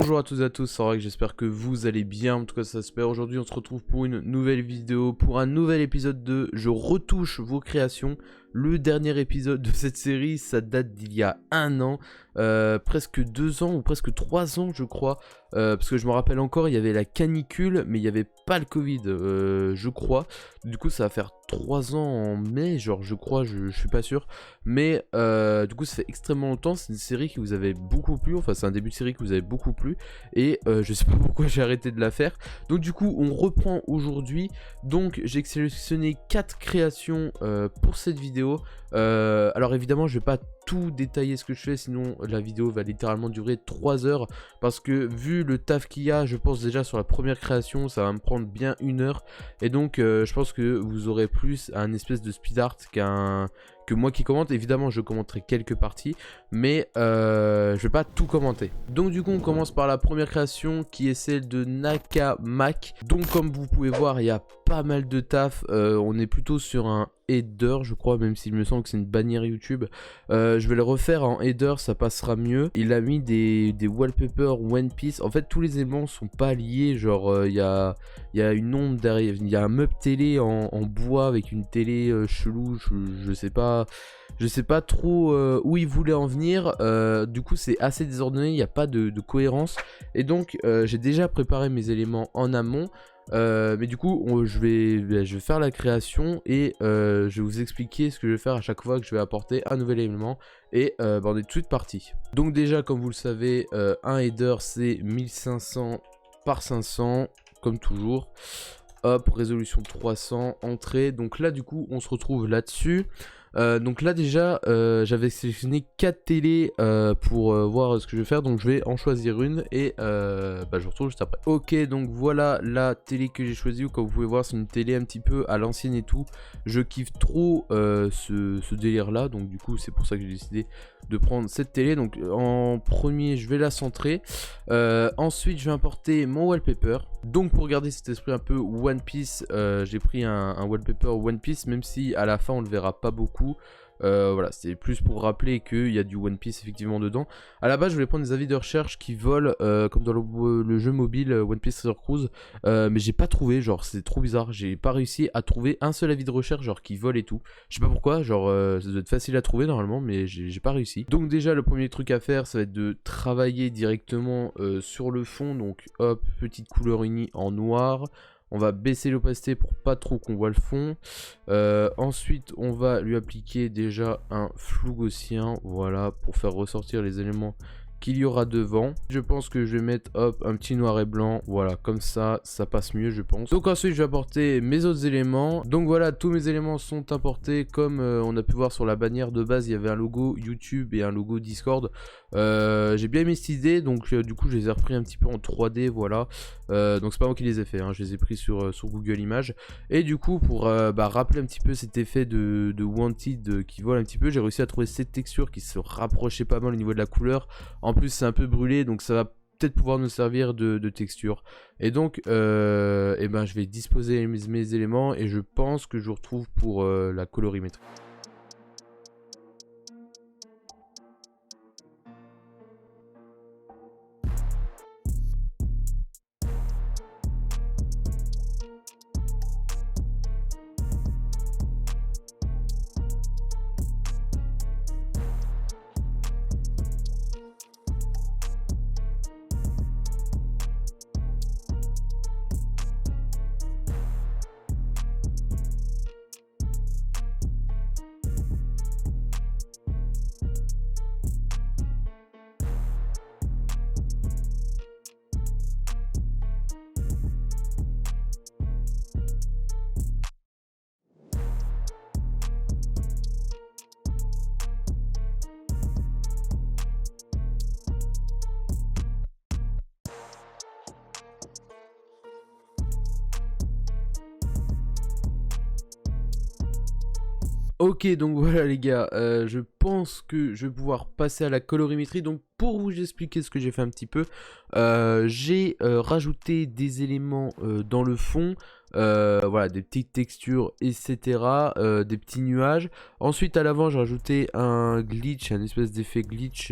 Bonjour à tous et à tous, c'est Rock, j'espère que vous allez bien, en tout cas ça se fait. Aujourd'hui on se retrouve pour une nouvelle vidéo, pour un nouvel épisode de Je retouche vos créations. Le dernier épisode de cette série, ça date d'il y a un an, presque 2 ans ou presque 3 ans je crois, parce que je me rappelle encore, il y avait la canicule, mais il n'y avait pas le Covid, je crois. Du coup ça va faire 3 ans en mai, genre je crois, je suis pas sûr. Mais du coup ça fait extrêmement longtemps, c'est une série qui vous avait beaucoup plu, enfin c'est un début de série qui vous avait beaucoup plu. Et je sais pas pourquoi j'ai arrêté de la faire. Donc du coup on reprend aujourd'hui. Donc j'ai sélectionné 4 créations pour cette vidéo. Alors évidemment je vais pas tout détailler ce que je fais, sinon la vidéo va littéralement durer 3 heures. Parce que vu le taf qu'il y a, je pense déjà sur la première création, ça va me prendre bien 1 heure. Et donc je pense que vous aurez plus un espèce de speed art que moi qui commente. Évidemment je commenterai quelques parties, mais je vais pas tout commenter. Donc du coup on commence par la première création qui est celle de Nakamak. Donc comme vous pouvez voir il y a pas mal de taf, on est plutôt sur un header je crois, même s'il me semble que c'est une bannière YouTube. Je vais le refaire en header, ça passera mieux. Il a mis des wallpapers One Piece. En fait tous les éléments sont pas liés, genre il y a une ombre derrière, il y a un meuble télé en bois avec une télé chelou, je sais pas trop où il voulait en venir. Du coup c'est assez désordonné, il n'y a pas de cohérence. Et donc j'ai déjà préparé mes éléments en amont. Mais du coup je vais faire la création et je vais vous expliquer ce que je vais faire à chaque fois que je vais apporter un nouvel élément. Et on est tout de suite parti. Donc déjà comme vous le savez, un header c'est 1500 par 500 comme toujours. Hop, résolution 300, entrée. Donc là du coup on se retrouve là-dessus. Donc là déjà j'avais sélectionné 4 télés pour voir ce que je vais faire. Donc je vais en choisir une et je vous retrouve juste après. Ok, donc voilà la télé que j'ai choisie. Comme vous pouvez voir c'est une télé un petit peu à l'ancienne et tout. Je kiffe trop ce délire là. Donc du coup c'est pour ça que j'ai décidé de prendre cette télé. Donc en premier je vais la centrer. Ensuite je vais importer mon wallpaper. Donc pour garder cet esprit un peu One Piece, j'ai pris un wallpaper One Piece, même si à la fin on le verra pas beaucoup. Voilà, c'est plus pour rappeler qu'il y a du One Piece effectivement dedans. À la base je voulais prendre des avis de recherche qui volent comme dans le jeu mobile One Piece Treasure Cruise, mais j'ai pas trouvé, genre c'est trop bizarre, j'ai pas réussi à trouver un seul avis de recherche genre qui vole et tout. Je sais pas pourquoi, genre ça doit être facile à trouver normalement, mais j'ai pas réussi. Donc déjà le premier truc à faire ça va être de travailler directement sur le fond. Donc hop, petite couleur unie en noir. On va baisser l'opacité pour pas trop qu'on voit le fond. Ensuite, on va lui appliquer déjà un flou gaussien, voilà, pour faire ressortir les éléments qu'il y aura devant. Je pense que je vais mettre hop un petit noir et blanc, voilà, comme ça passe mieux je pense. Donc ensuite je vais apporter mes autres éléments. Donc voilà, tous mes éléments sont importés. Comme on a pu voir sur la bannière de base, il y avait un logo YouTube et un logo Discord. J'ai bien aimé cette idée, donc du coup je les ai repris un petit peu en 3D, voilà. Donc c'est pas moi qui les ai fait, hein, je les ai pris sur Google Images. Et du coup pour rappeler un petit peu cet effet de Wanted qui vole un petit peu, j'ai réussi à trouver cette texture qui se rapprochait pas mal au niveau de la couleur. En plus c'est un peu brûlé, donc ça va peut-être pouvoir nous servir de texture. Et donc je vais disposer mes éléments et je pense que je vous retrouve pour la colorimétrie. Ok, donc voilà les gars, je pense que je vais pouvoir passer à la colorimétrie. Donc pour vous expliquer ce que j'ai fait un petit peu, j'ai rajouté des éléments dans le fond, voilà, des petites textures, etc., des petits nuages. Ensuite à l'avant j'ai rajouté un glitch, un espèce d'effet glitch,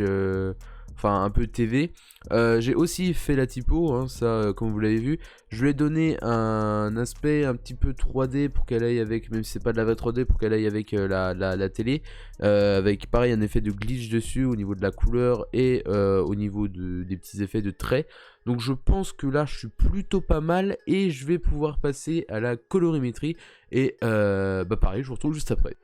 enfin un peu TV. J'ai aussi fait la typo, hein, ça comme vous l'avez vu. Je lui ai donné un aspect un petit peu 3D pour qu'elle aille avec, même si c'est pas de la vraie 3D, pour qu'elle aille avec la télé. Avec pareil un effet de glitch dessus au niveau de la couleur et au niveau des petits effets de traits. Donc je pense que là je suis plutôt pas mal et je vais pouvoir passer à la colorimétrie. Et bah pareil, je vous retrouve juste après.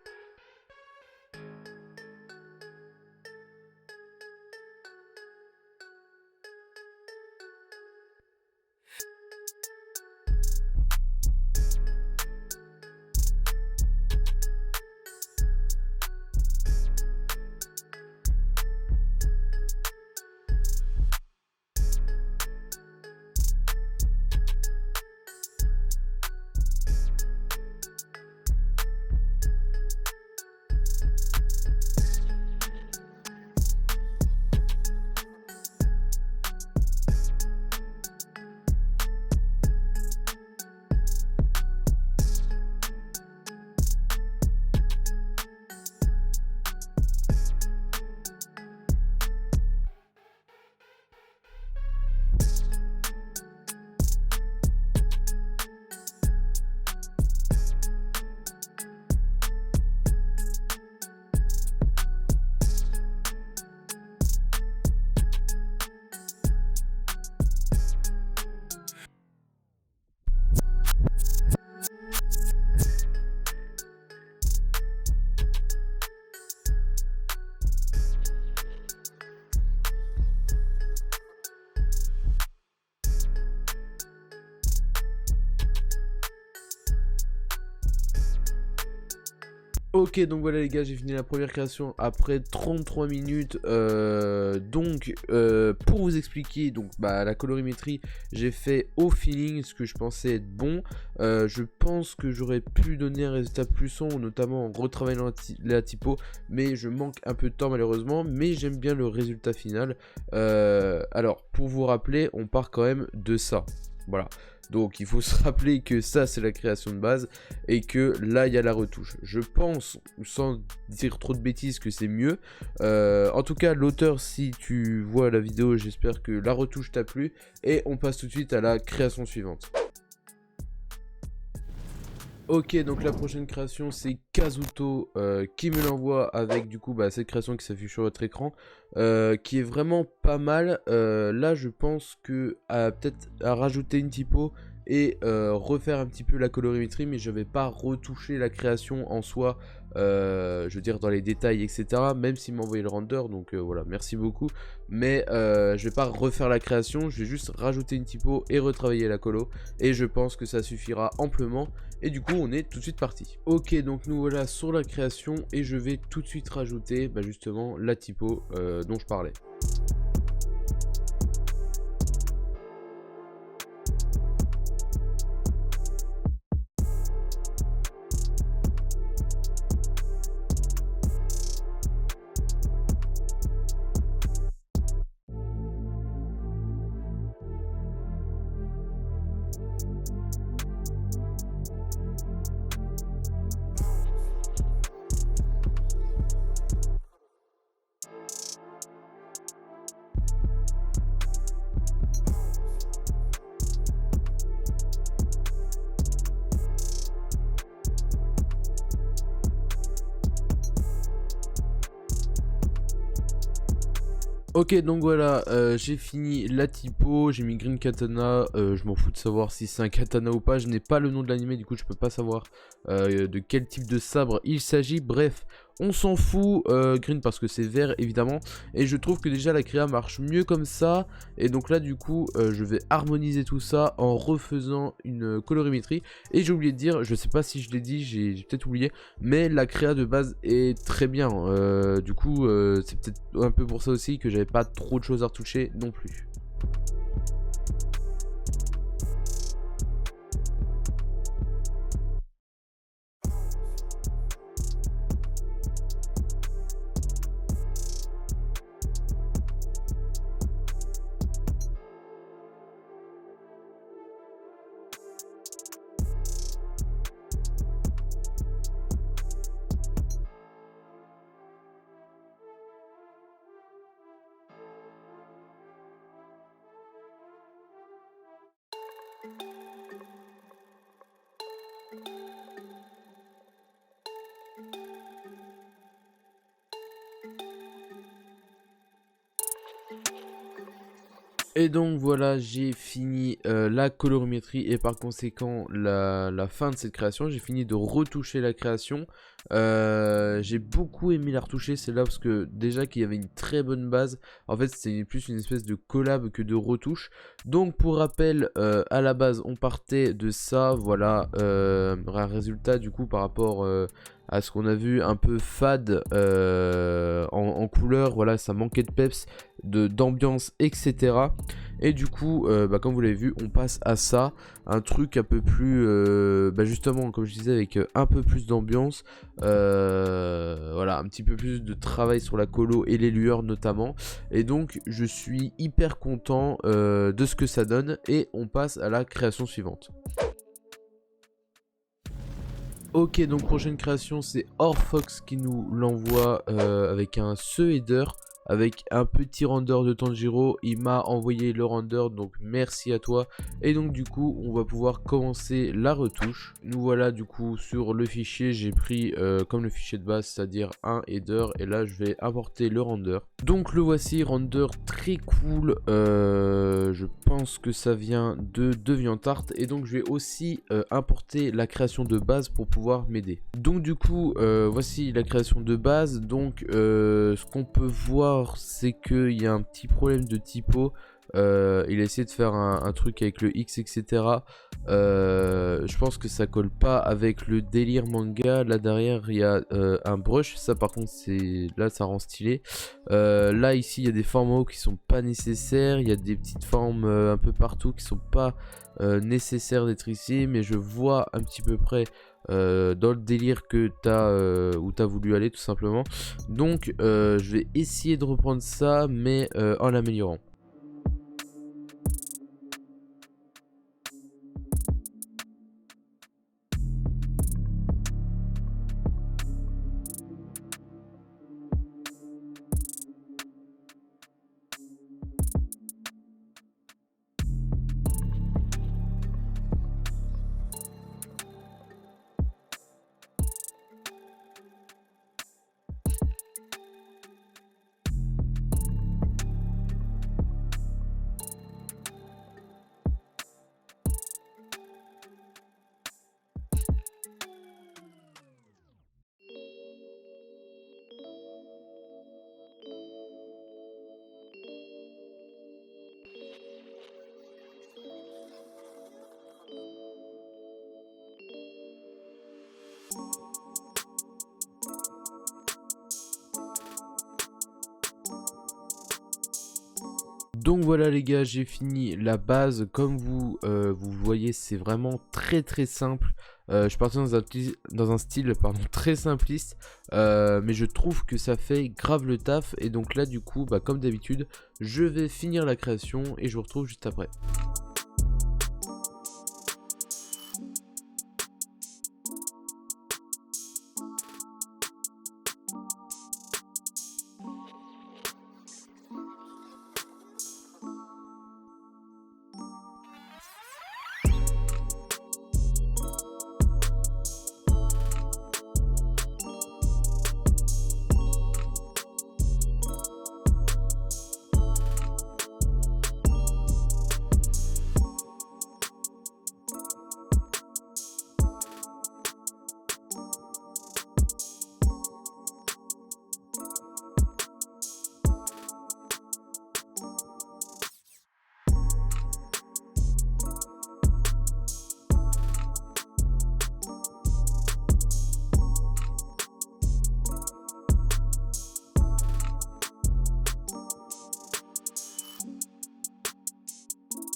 Ok, donc voilà les gars, j'ai fini la première création après 33 minutes. Pour vous expliquer, donc la colorimétrie, j'ai fait au feeling ce que je pensais être bon. Je pense que j'aurais pu donner un résultat plus sombre, notamment en retravaillant la typo, mais je manque un peu de temps malheureusement. Mais j'aime bien le résultat final. Alors, pour vous rappeler, on part quand même de ça. Voilà. Donc il faut se rappeler que ça c'est la création de base et que là il y a la retouche. Je pense, sans dire trop de bêtises, que c'est mieux. En tout cas l'auteur, si tu vois la vidéo, j'espère que la retouche t'a plu. Et on passe tout de suite à la création suivante. Ok, donc la prochaine création c'est Kazuto qui me l'envoie avec du coup cette création qui s'affiche sur votre écran, qui est vraiment pas mal. Là je pense que peut-être à rajouter une typo et refaire un petit peu la colorimétrie, mais je vais pas retoucher la création en soi, je veux dire dans les détails etc, même s'il m'a envoyé le render, donc voilà, merci beaucoup, mais je vais pas refaire la création, je vais juste rajouter une typo et retravailler la colo, et je pense que ça suffira amplement. Et du coup on est tout de suite parti. Ok, donc nous voilà sur la création et je vais tout de suite rajouter justement la typo dont je parlais. Ok, donc voilà, j'ai fini la typo, j'ai mis Green Katana, je m'en fous de savoir si c'est un katana ou pas, je n'ai pas le nom de l'anime, du coup je peux pas savoir de quel type de sabre il s'agit. Bref, on s'en fout, Green parce que c'est vert évidemment, et je trouve que déjà la créa marche mieux comme ça. Et donc là du coup je vais harmoniser tout ça en refaisant une colorimétrie. Et j'ai oublié de dire, je sais pas si je l'ai dit, j'ai peut-être oublié, mais la créa de base est très bien, du coup c'est peut-être un peu pour ça aussi que j'avais pas trop de choses à retoucher non plus. Et donc voilà, j'ai fini la colorimétrie et par conséquent la fin de cette création. J'ai fini de retoucher la création. J'ai beaucoup aimé la retoucher, c'est là parce que déjà qu'il y avait une très bonne base. En fait, c'est plus une espèce de collab que de retouche. Donc pour rappel, à la base, on partait de ça. Voilà, un résultat du coup par rapport à ce qu'on a vu un peu fade en couleur. Voilà, ça manquait de peps, d'ambiance, etc. Et du coup, comme vous l'avez vu, on passe à ça, un truc un peu plus, justement, comme je disais, avec un peu plus d'ambiance, voilà, un petit peu plus de travail sur la colo et les lueurs notamment. Et donc, je suis hyper content de ce que ça donne et on passe à la création suivante. Ok, donc prochaine création, c'est Orfox qui nous l'envoie avec un header, avec un petit render de Tanjiro. Il m'a envoyé le render, donc merci à toi. Et donc du coup, on va pouvoir commencer la retouche. Nous voilà du coup sur le fichier, j'ai pris comme le fichier de base, c'est-à-dire un header. Et là, je vais importer le render. Donc le voici, render très cool. Je pense que ça vient de DeviantArt. Et donc je vais aussi importer la création de base pour pouvoir m'aider. Donc du coup voici la création de base. Donc ce qu'on peut voir, c'est qu'il y a un petit problème de typo. Il a essayé de faire un truc avec le X, etc. Je pense que ça colle pas avec le délire manga. Là derrière il y a un brush, ça par contre c'est là ça rend stylé. Là ici il y a des formes en haut qui sont pas nécessaires, il y a des petites formes un peu partout qui sont pas nécessaires d'être ici, mais je vois un petit peu près dans le délire que où t'as voulu aller tout simplement. Donc je vais essayer de reprendre ça, mais en l'améliorant. Donc voilà les gars, j'ai fini la base. Comme vous voyez, c'est vraiment très simple. Je partais dans un style très simpliste, mais je trouve que ça fait grave le taf. Et donc là du coup, comme d'habitude, je vais finir la création et je vous retrouve juste après.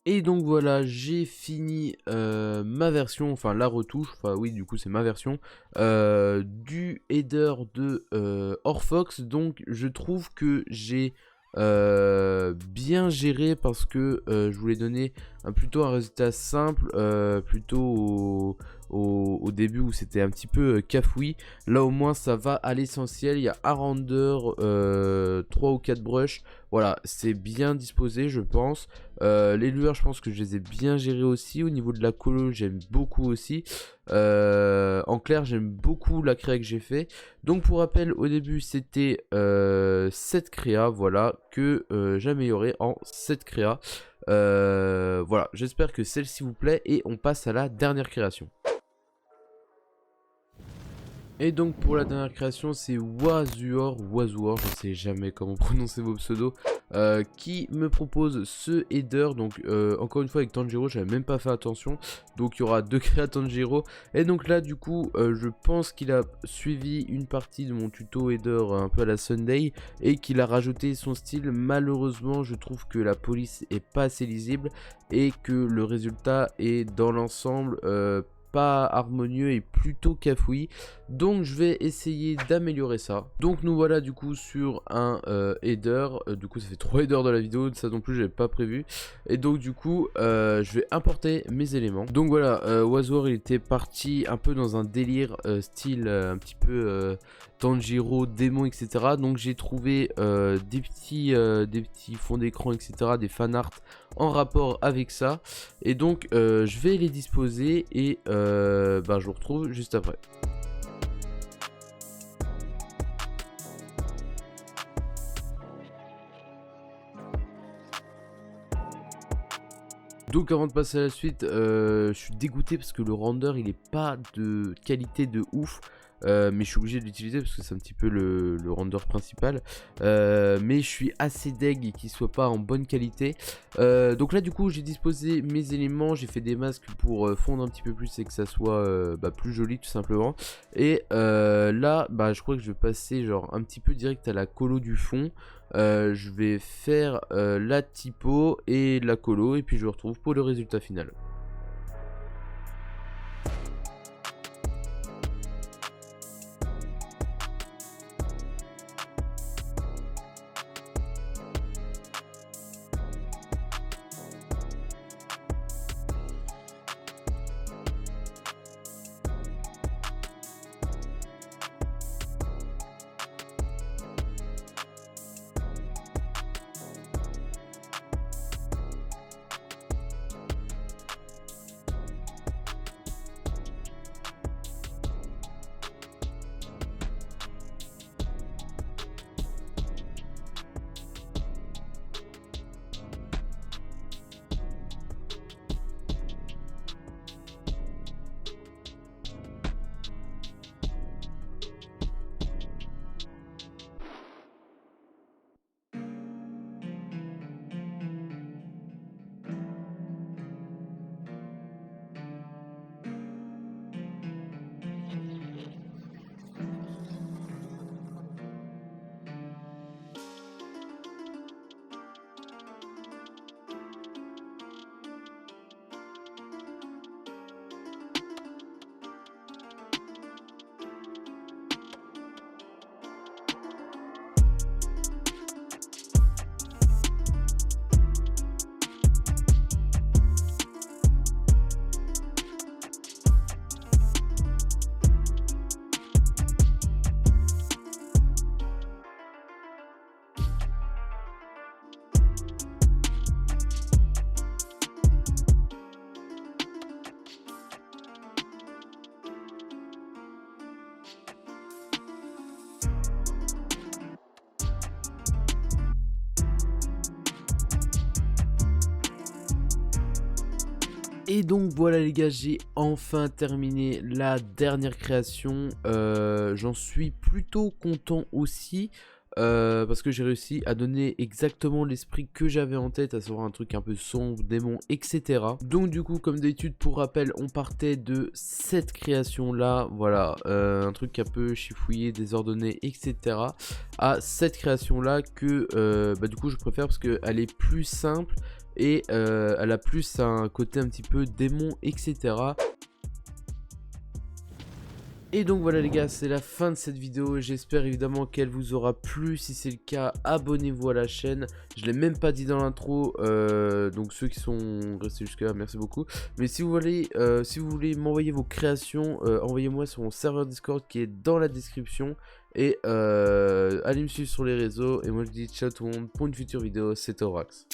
Et donc voilà, j'ai fini ma version, enfin la retouche, enfin oui du coup c'est ma version du header de Orfox. Donc je trouve que j'ai bien géré parce que je voulais donner plutôt un résultat simple, plutôt au début où c'était un petit peu cafouille. Là au moins ça va à l'essentiel, il y a un render, 3 ou 4 brushes, voilà c'est bien disposé je pense. Les lueurs je pense que je les ai bien gérées aussi. Au niveau de la colo j'aime beaucoup aussi. En clair j'aime beaucoup la créa que j'ai fait. Donc pour rappel au début c'était 7 créas, voilà, que j'améliorais en 7 créas. Voilà, j'espère que celle-ci vous plaît et on passe à la dernière création. Et donc pour la dernière création, c'est Wazuor, je ne sais jamais comment prononcer vos pseudos, qui me propose ce header. Donc encore une fois avec Tanjiro, j'avais même pas fait attention. Donc il y aura 2 créas Tanjiro. Et donc là du coup, je pense qu'il a suivi une partie de mon tuto header un peu à la Sunday et qu'il a rajouté son style. Malheureusement, je trouve que la police est pas assez lisible et que le résultat est dans l'ensemble pas harmonieux et plutôt cafouillis, donc je vais essayer d'améliorer ça. Donc nous voilà du coup sur un header, du coup ça fait 3 headers dans la vidéo, ça non plus j'avais pas prévu, et donc du coup je vais importer mes éléments. Donc voilà, Wazuor il était parti un peu dans un délire style un petit peu Tanjiro, démon, etc. Donc j'ai trouvé des petits fonds d'écran, etc., des fanarts en rapport avec ça. Et donc je vais les disposer et je vous retrouve juste après. Donc avant de passer à la suite, je suis dégoûté parce que le render il est pas de qualité de ouf. Mais je suis obligé de l'utiliser parce que c'est un petit peu le render principal, mais je suis assez deg qu'il soit pas en bonne qualité. Donc là du coup j'ai disposé mes éléments, j'ai fait des masques pour fondre un petit peu plus et que ça soit plus joli tout simplement. Et là je crois que je vais passer genre un petit peu direct à la colo du fond. Je vais faire la typo et la colo et puis je vous retrouve pour le résultat final. Et donc voilà les gars, j'ai enfin terminé la dernière création, j'en suis plutôt content aussi, parce que j'ai réussi à donner exactement l'esprit que j'avais en tête, à savoir un truc un peu sombre, démon, etc. Donc du coup comme d'habitude, pour rappel, on partait de cette création là, voilà, un truc un peu chifouillé, désordonné, etc. à cette création là que du coup je préfère parce qu'elle est plus simple. Et elle a plus un côté un petit peu démon, etc. Et donc voilà les gars, c'est la fin de cette vidéo. J'espère évidemment qu'elle vous aura plu. Si c'est le cas, abonnez-vous à la chaîne. Je l'ai même pas dit dans l'intro, donc ceux qui sont restés jusque là, merci beaucoup. Mais si vous voulez m'envoyer vos créations, envoyez-moi sur mon serveur Discord qui est dans la description. Et allez me suivre sur les réseaux. Et moi je dis ciao tout le monde, pour une future vidéo, c'était Orax.